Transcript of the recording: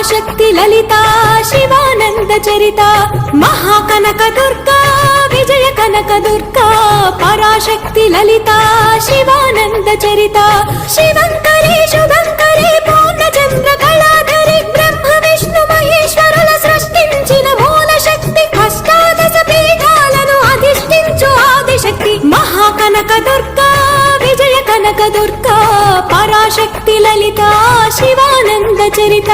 పరాశక్తి లలిత శివానంద చరిత మహాకనక దుర్గా విజయ కనక దుర్గా పరాశక్తి లలిత శివానంద చరిత శివంకరి శుభంకరి పూర్ణచంద్ర కళాధరి బ్రహ్మ విష్ణు మహేశ్వరుల సృష్టించిన మూల శక్తి అష్టాదశ పీఠాలను అధిష్ఠించు ఆదిశక్తి మహాకనక దుర్గా విజయ కనక దుర్గా పరాశక్తి లలిత శివానంద చరిత